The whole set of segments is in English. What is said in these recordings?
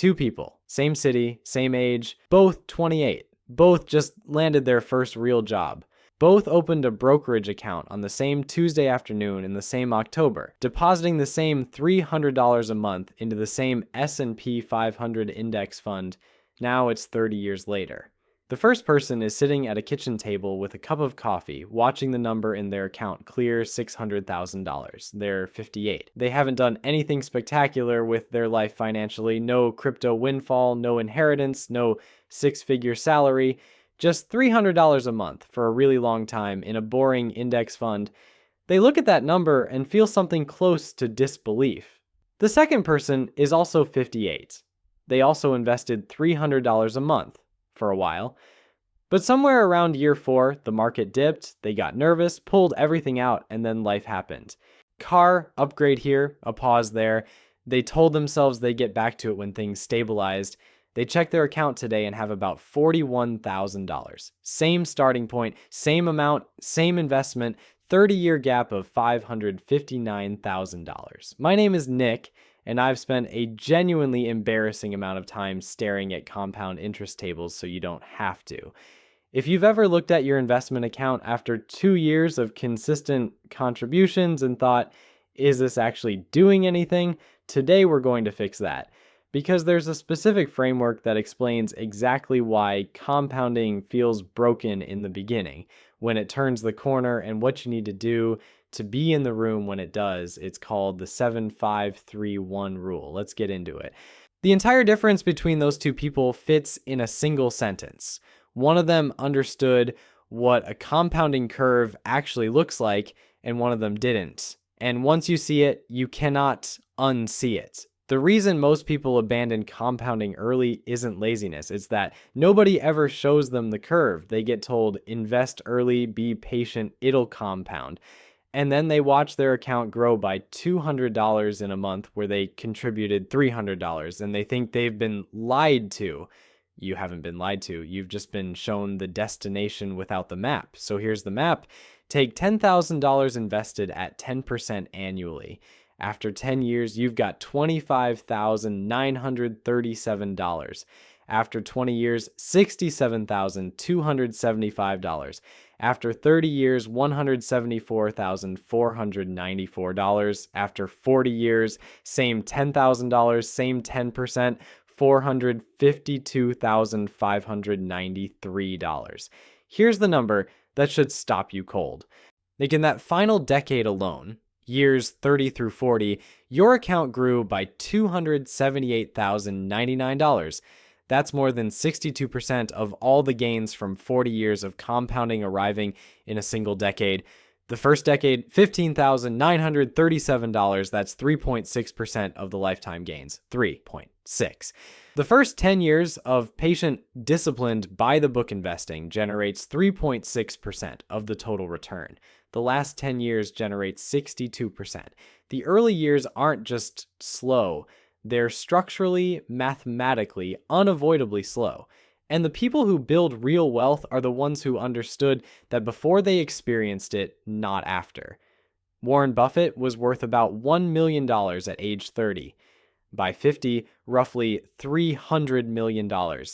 Two people, same city, same age, both 28. Both just landed their first real job. Both opened a brokerage account on the same Tuesday afternoon in the same October, depositing the same $300 a month into the same S&P 500 index fund. Now it's 30 years later. The first person is sitting at a kitchen table with a cup of coffee, watching the number in their account clear $600,000. They're 58. They haven't done anything spectacular with their life financially. No crypto windfall, no inheritance, no six-figure salary. Just $300 a month for a really long time in a boring index fund. They look at that number and feel something close to disbelief. The second person is also 58. They also invested $300 a month for a while. But somewhere around year 4, the market dipped, they got nervous, pulled everything out, and then life happened. Car upgrade here, a pause there. They told themselves they'd get back to it when things stabilized. They check their account today and have about $41,000. Same starting point, same amount, same investment, 30-year gap of $559,000. My name is Nick, and I've spent a genuinely embarrassing amount of time staring at compound interest tables so you don't have to. If you've ever looked at your investment account after 2 years of consistent contributions and thought, is this actually doing anything? Today we're going to fix that. Because there's a specific framework that explains exactly why compounding feels broken in the beginning, when it turns the corner, and what you need to do to be in the room when it does. It's called the 7-5-3-1 rule. Let's get into it. The entire difference between those two people fits in a single sentence. One of them understood what a compounding curve actually looks like, and one of them didn't. And once you see it, you cannot unsee it. The reason most people abandon compounding early isn't laziness. It's that nobody ever shows them the curve. They get told, invest early, be patient, it'll compound. And then they watch their account grow by $200 in a month where they contributed $300, and they think they've been lied to. You haven't been lied to. You've just been shown the destination without the map. So here's the map. Take $10,000 invested at 10% annually. After 10 years, you've got $25,937. After 20 years, $67,275. After 30 years, $174,494. After 40 years, same $10,000, same 10%, $452,593. Here's the number that should stop you cold. Like in that final decade alone, years 30 through 40, your account grew by $278,099. That's more than 62% of all the gains from 40 years of compounding arriving in a single decade. The first decade, $15,937. That's 3.6% of the lifetime gains. 3.6. The first 10 years of patient, disciplined, by-the-book investing generates 3.6% of the total return. The last 10 years generates 62%. The early years aren't just slow. They're structurally, mathematically, unavoidably slow. And the people who build real wealth are the ones who understood that before they experienced it, not after. Warren Buffett was worth about $1 million at age 30. By 50, roughly $300 million.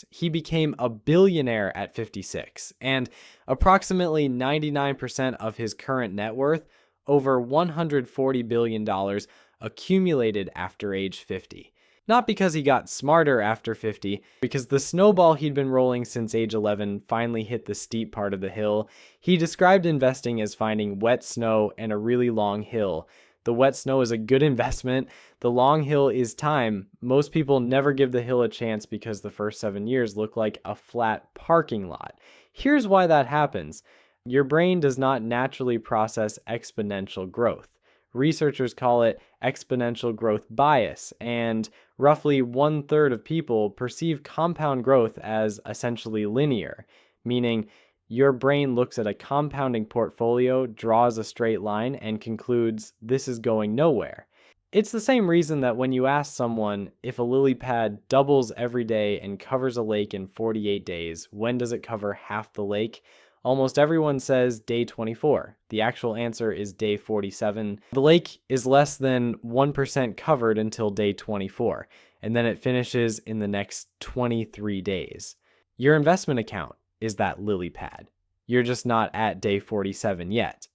He became a billionaire at 56, and approximately 99% of his current net worth, over $140 billion, accumulated after age 50. Not because he got smarter after 50, because the snowball he'd been rolling since age 11 finally hit the steep part of the hill. He described investing as finding wet snow and a really long hill. The wet snow is a good investment. The long hill is time. Most people never give the hill a chance because the first 7 years look like a flat parking lot. Here's why that happens. Your brain does not naturally process exponential growth. Researchers call it exponential growth bias, and roughly 1/3 of people perceive compound growth as essentially linear, meaning your brain looks at a compounding portfolio, draws a straight line, and concludes this is going nowhere. It's the same reason that when you ask someone if a lily pad doubles every day and covers a lake in 48 days, when does it cover half the lake? Almost everyone says day 24. The actual answer is day 47. The lake is less than 1% covered until day 24, and then it finishes in the next 23 days. Your investment account is that lily pad. You're just not at day 47 yet.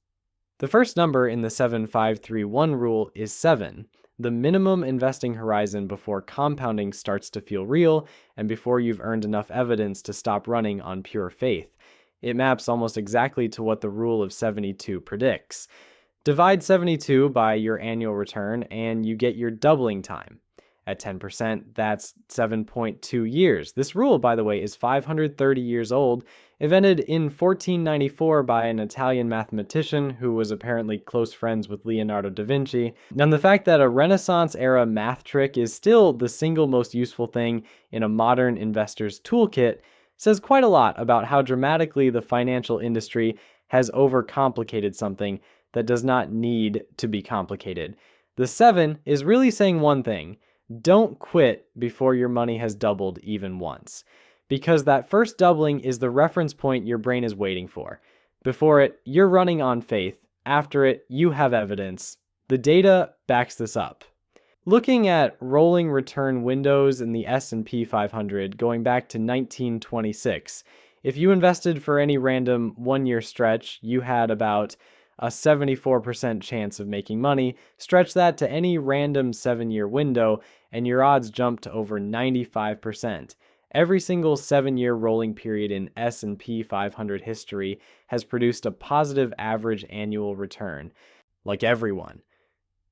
The first number in the 7-5-3-1 rule is 7, the minimum investing horizon before compounding starts to feel real and before you've earned enough evidence to stop running on pure faith. It maps almost exactly to what the rule of 72 predicts. Divide 72 by your annual return and you get your doubling time. At 10%, that's 7.2 years. This rule, by the way, is 530 years old, invented in 1494 by an Italian mathematician who was apparently close friends with Leonardo da Vinci. And the fact that a Renaissance-era math trick is still the single most useful thing in a modern investor's toolkit says quite a lot about how dramatically the financial industry has overcomplicated something that does not need to be complicated. The 7 is really saying one thing: don't quit before your money has doubled even once. Because that first doubling is the reference point your brain is waiting for. Before it, you're running on faith. After it, you have evidence. The data backs this up. Looking at rolling return windows in the S&P 500 going back to 1926, if you invested for any random one-year stretch, you had about a 74% chance of making money. Stretch that to any random 7-year window, and your odds jump to over 95%. Every single 7-year rolling period in S&P 500 history has produced a positive average annual return. Like everyone.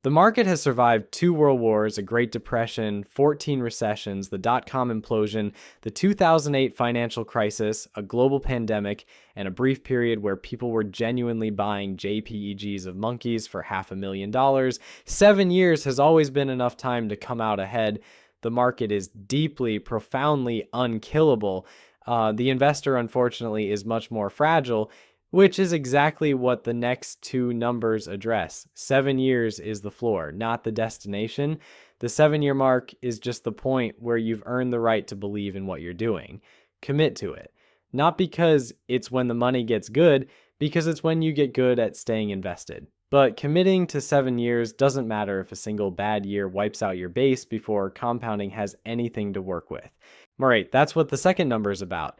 The market has survived 2 world wars, a Great Depression, 14 recessions, the dot-com implosion, the 2008 financial crisis, a global pandemic, and a brief period where people were genuinely buying JPEGs of monkeys for $500,000. 7 years has always been enough time to come out ahead. The market is deeply, profoundly unkillable. The investor, unfortunately, is much more fragile, which is exactly what the next 2 numbers address. 7 years is the floor, not the destination. The 7-year mark is just the point where you've earned the right to believe in what you're doing. Commit to it. Not because it's when the money gets good, because it's when you get good at staying invested. But committing to 7 years doesn't matter if a single bad year wipes out your base before compounding has anything to work with. All right, that's what the second number is about.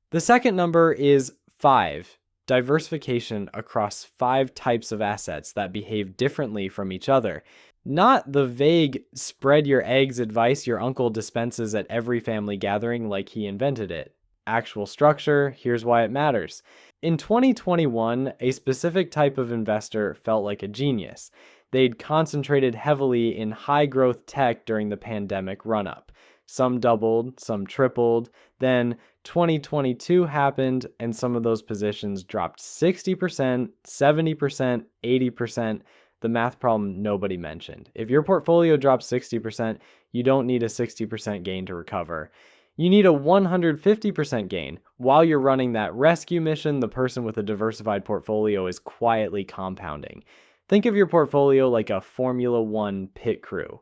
The second number is 5. Diversification across 5 types of assets that behave differently from each other. Not the vague spread your eggs advice your uncle dispenses at every family gathering like he invented it. Actual structure, here's why it matters. In 2021, a specific type of investor felt like a genius. They'd concentrated heavily in high-growth tech during the pandemic run-up. Some doubled, some tripled. Then 2022 happened, and some of those positions dropped 60%, 70%, 80%. The math problem nobody mentioned. If your portfolio drops 60%, you don't need a 60% gain to recover. You need a 150% gain. While you're running that rescue mission, the person with a diversified portfolio is quietly compounding. Think of your portfolio like a Formula One pit crew.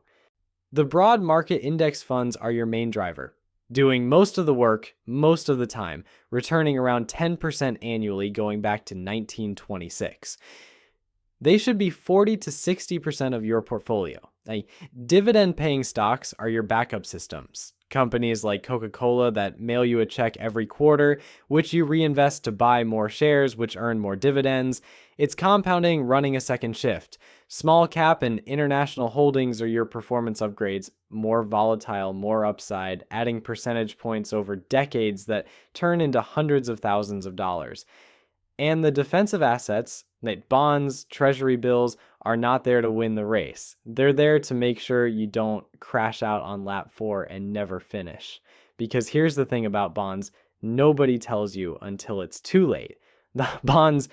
The broad market index funds are your main driver, doing most of the work, most of the time, returning around 10% annually going back to 1926. They should be 40 to 60% of your portfolio. Dividend-paying stocks are your backup systems. Companies like Coca-Cola that mail you a check every quarter, which you reinvest to buy more shares, which earn more dividends. It's compounding running a second shift. Small cap and international holdings are your performance upgrades, more volatile, more upside, adding percentage points over decades that turn into hundreds of thousands of dollars. And the defensive assets, like bonds, treasury bills, are not there to win the race. They're there to make sure you don't crash out on lap 4 and never finish. Because here's the thing about bonds, nobody tells you until it's too late. The bonds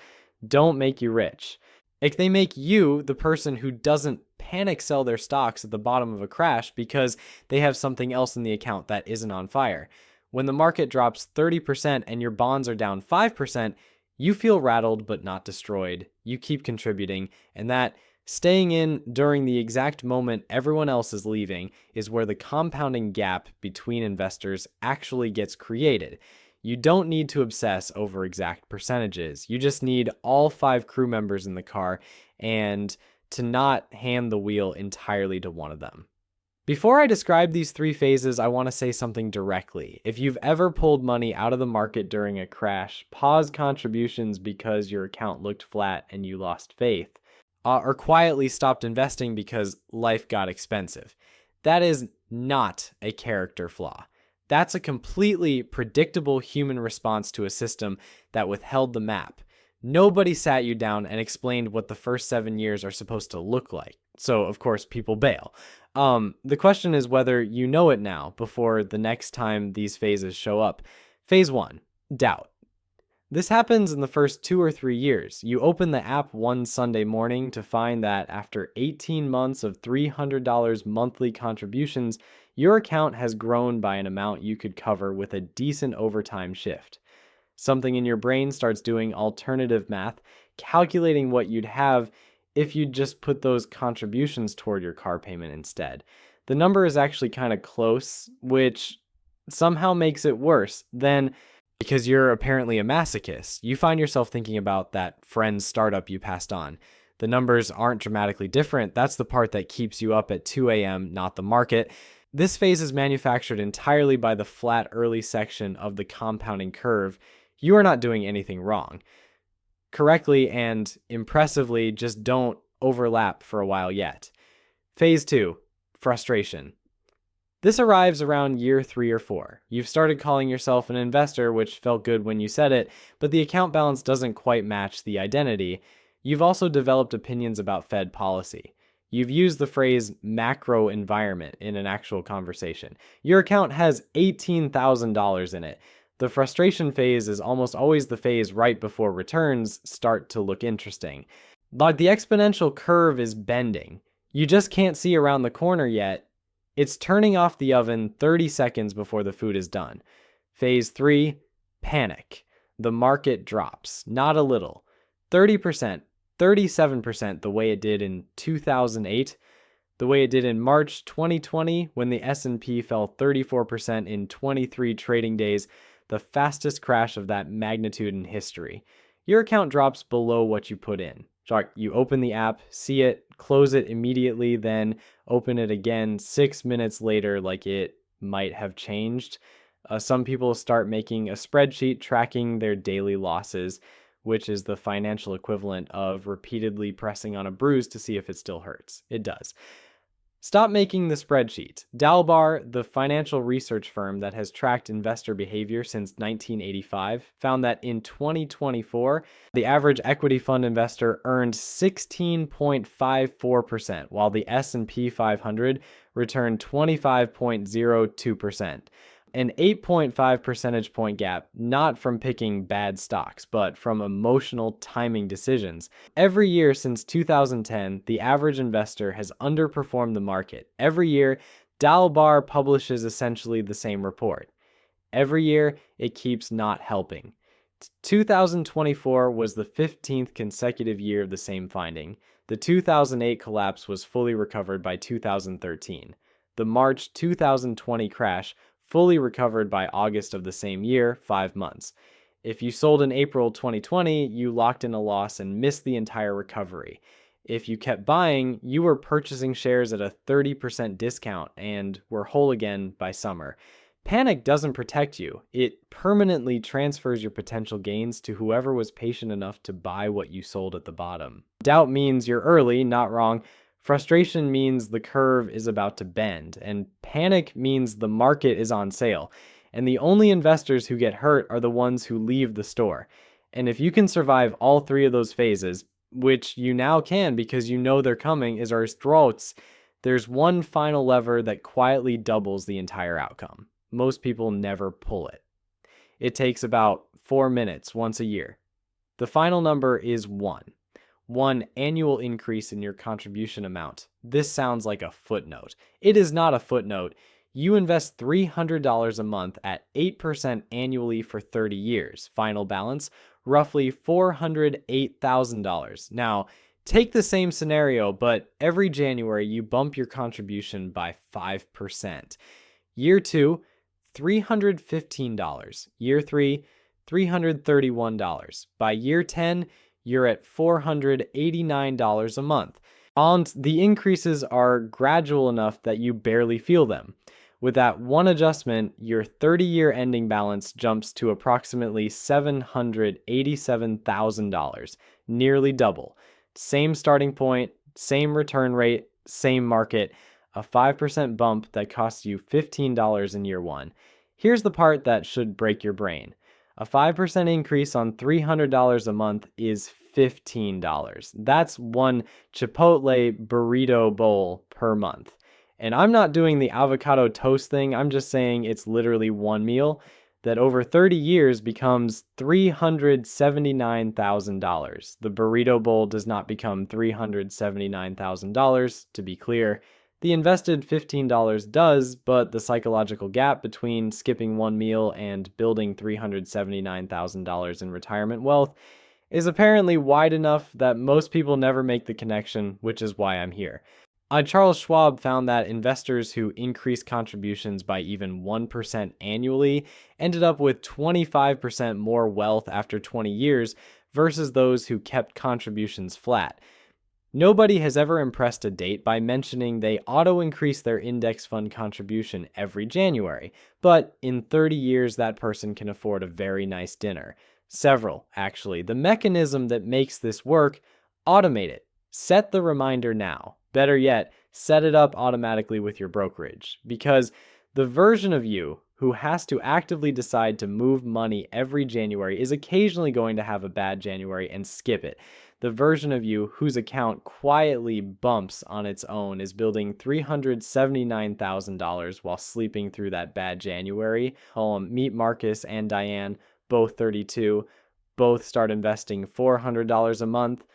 don't make you rich. If they make you the person who doesn't panic sell their stocks at the bottom of a crash because they have something else in the account that isn't on fire. When the market drops 30% and your bonds are down 5%, you feel rattled but not destroyed. You keep contributing, and that staying in during the exact moment everyone else is leaving is where the compounding gap between investors actually gets created. You don't need to obsess over exact percentages. You just need all 5 crew members in the car and to not hand the wheel entirely to one of them. Before I describe these 3 phases, I want to say something directly. If you've ever pulled money out of the market during a crash, paused contributions because your account looked flat and you lost faith, or quietly stopped investing because life got expensive, that is not a character flaw. That's a completely predictable human response to a system that withheld the map. Nobody sat you down and explained what the first 7 years are supposed to look like. So, of course, people bail. The question is whether you know it now before the next time these phases show up. Phase 1, doubt. This happens in the first 2 or 3 years. You open the app one Sunday morning to find that after 18 months of $300 monthly contributions, your account has grown by an amount you could cover with a decent overtime shift. Something in your brain starts doing alternative math, calculating what you'd have if you'd just put those contributions toward your car payment instead. The number is actually kind of close, which somehow makes it worse. Then, because you're apparently a masochist, you find yourself thinking about that friend's startup you passed on. The numbers aren't dramatically different. That's the part that keeps you up at 2 a.m., not the market. This phase is manufactured entirely by the flat early section of the compounding curve. You are not doing anything wrong. Correctly and impressively, just don't overlap for a while yet. Phase 2, frustration. This arrives around year 3 or 4. You've started calling yourself an investor, which felt good when you said it, but the account balance doesn't quite match the identity. You've also developed opinions about Fed policy. You've used the phrase macro environment in an actual conversation. Your account has $18,000 in it. The frustration phase is almost always the phase right before returns start to look interesting. Like the exponential curve is bending. You just can't see around the corner yet. It's turning off the oven 30 seconds before the food is done. Phase 3, panic. The market drops, not a little. 30%, 37% the way it did in 2008, the way it did in March 2020 when the S&P fell 34% in 23 trading days, the fastest crash of that magnitude in history. Your account drops below what you put in. You open the app, see it, close it immediately, then open it again 6 minutes later like it might have changed. Some people start making a spreadsheet tracking their daily losses, which is the financial equivalent of repeatedly pressing on a bruise to see if it still hurts. It does. Stop making the spreadsheet. Dalbar, the financial research firm that has tracked investor behavior since 1985, found that in 2024, the average equity fund investor earned 16.54%, while the S&P 500 returned 25.02%. An 8.5 percentage point gap, not from picking bad stocks, but from emotional timing decisions. Every year since 2010, the average investor has underperformed the market. Every year, Dalbar publishes essentially the same report. Every year, it keeps not helping. 2024 was the 15th consecutive year of the same finding. The 2008 collapse was fully recovered by 2013. The March 2020 crash fully recovered by August of the same year, 5 months. If you sold in April 2020, you locked in a loss and missed the entire recovery. If you kept buying, you were purchasing shares at a 30% discount and were whole again by summer. Panic doesn't protect you. It permanently transfers your potential gains to whoever was patient enough to buy what you sold at the bottom. Doubt means you're early, not wrong. Frustration means the curve is about to bend, and panic means the market is on sale, and the only investors who get hurt are the ones who leave the store. And if you can survive all 3 of those phases, which you now can because you know they're coming, is our Strauss, there's one final lever that quietly doubles the entire outcome. Most people never pull it. It takes about 4 minutes once a year. The final number is 1. 1 annual increase in your contribution amount. This sounds like a footnote. It is not a footnote. You invest $300 a month at 8% annually for 30 years. Final balance, roughly $408,000. Now, take the same scenario, but every January you bump your contribution by 5%. Year 2, $315. Year 3, $331. By year 10, you're at $489 a month. And the increases are gradual enough that you barely feel them. With that one adjustment, your 30-year ending balance jumps to approximately $787,000, nearly double. Same starting point, same return rate, same market, a 5% bump that costs you $15 in year 1. Here's the part that should break your brain. A 5% increase on $300 a month is $15. That's one Chipotle burrito bowl per month. And I'm not doing the avocado toast thing. I'm just saying it's literally one meal that over 30 years becomes $379,000. The burrito bowl does not become $379,000, to be clear. The invested $15 does, but the psychological gap between skipping one meal and building $379,000 in retirement wealth is apparently wide enough that most people never make the connection, which is why I'm here. Charles Schwab found that investors who increased contributions by even 1% annually ended up with 25% more wealth after 20 years versus those who kept contributions flat. Nobody has ever impressed a date by mentioning they auto-increase their index fund contribution every January, but in 30 years that person can afford a very nice dinner. Several, actually. The mechanism that makes this work, automate it. Set the reminder now. Better yet, set it up automatically with your brokerage, because the version of you who has to actively decide to move money every January is occasionally going to have a bad January and skip it. The version of you whose account quietly bumps on its own is building $379,000 while sleeping through that bad January. Meet Marcus and Diane, both 32, both start investing $400 a month.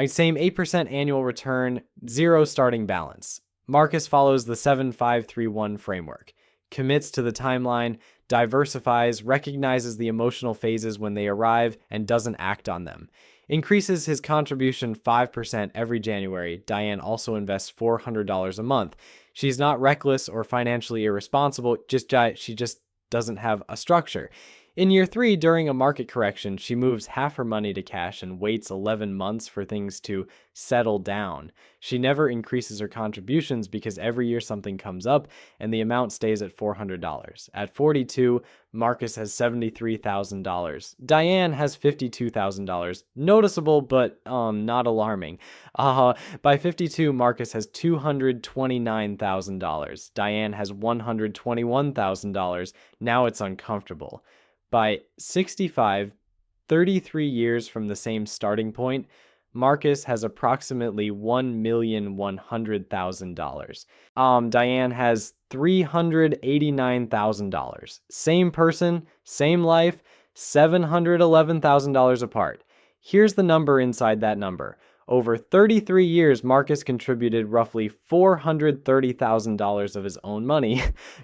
Same 8% annual return, zero starting balance. Marcus follows the 7531 framework, commits to the timeline, diversifies, recognizes the emotional phases when they arrive, and doesn't act on them. Increases his contribution 5% every January. Diane also invests $400 a month. She's not reckless or financially irresponsible, she just doesn't have a structure. In year 3, during a market correction, she moves half her money to cash and waits 11 months for things to settle down. She never increases her contributions because every year something comes up and the amount stays at $400. At 42, Marcus has $73,000. Diane has $52,000. Noticeable, but not alarming. By 52, Marcus has $229,000. Diane has $121,000. Now it's uncomfortable. By 65, 33 years from the same starting point, Marcus has approximately $1,100,000. Diane has $389,000. Same person, same life, $711,000 apart. Here's the number inside that number. Over 33 years, Marcus contributed roughly $430,000 of his own money.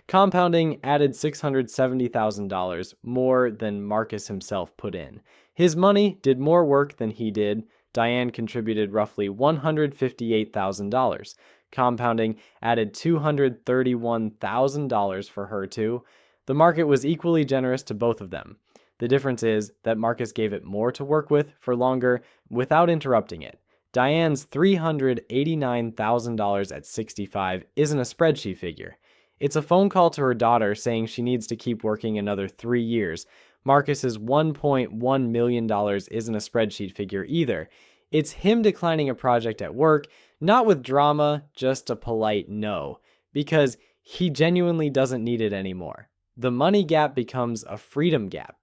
Compounding added $670,000 more than Marcus himself put in. His money did more work than he did. Diane contributed roughly $158,000. Compounding added $231,000 for her too. The market was equally generous to both of them. The difference is that Marcus gave it more to work with for longer without interrupting it. Diane's $389,000 at 65 isn't a spreadsheet figure. It's a phone call to her daughter saying she needs to keep working another 3 years. Marcus's $1.1 million isn't a spreadsheet figure either. It's him declining a project at work, not with drama, just a polite no, because he genuinely doesn't need it anymore. The money gap becomes a freedom gap.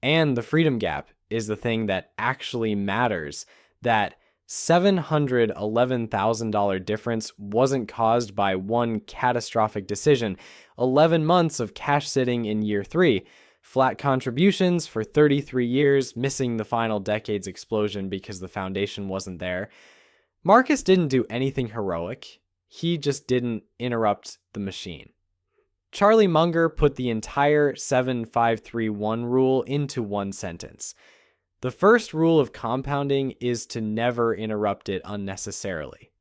And the freedom gap is the thing that actually matters. That $711,000 difference wasn't caused by one catastrophic decision. 11 months of cash sitting in year 3. Flat contributions for 33 years, missing the final decade's explosion because the foundation wasn't there. Marcus didn't do anything heroic. He just didn't interrupt the machine. Charlie Munger put the entire 7531 rule into one sentence. The first rule of compounding is to never interrupt it unnecessarily.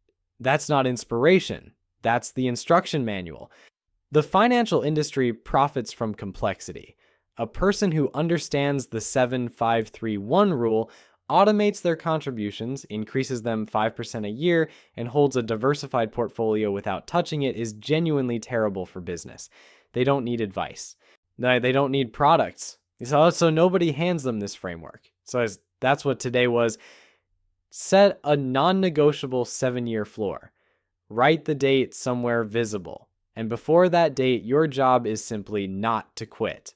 That's not inspiration. That's the instruction manual. The financial industry profits from complexity. A person who understands the 7-5-3-1 rule automates their contributions, increases them 5% a year, and holds a diversified portfolio without touching it is genuinely terrible for business. They don't need advice. They don't need products. So nobody hands them this framework. So that's what today was. Set a non-negotiable 7-year floor. Write the date somewhere visible. And before that date, your job is simply not to quit.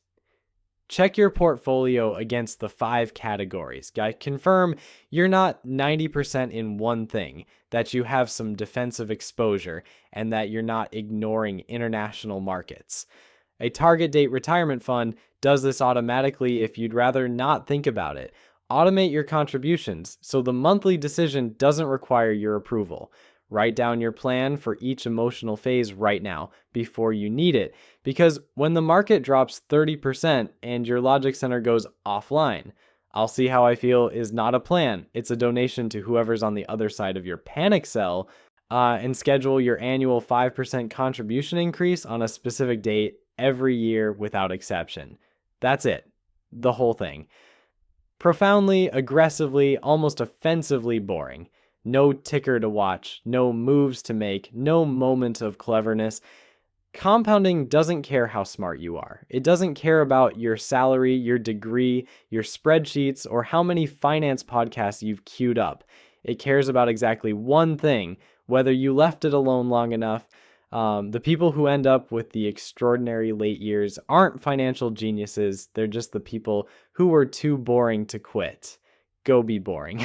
Check your portfolio against the 5 categories. Confirm you're not 90% in one thing, that you have some defensive exposure, and that you're not ignoring international markets. A target date retirement fund does this automatically if you'd rather not think about it. Automate your contributions so the monthly decision doesn't require your approval. Write down your plan for each emotional phase right now before you need it. Because when the market drops 30% and your logic center goes offline, I'll see how I feel is not a plan. It's a donation to whoever's on the other side of your panic cell, and schedule your annual 5% contribution increase on a specific date every year without exception. That's it. The whole thing. Profoundly, aggressively, almost offensively boring. No ticker to watch, no moves to make, no moment of cleverness. Compounding doesn't care how smart you are. It doesn't care about your salary, your degree, your spreadsheets, or how many finance podcasts you've queued up. It cares about exactly one thing, whether you left it alone long enough. The people who end up with the extraordinary late years aren't financial geniuses. They're just the people who were too boring to quit. Go be boring.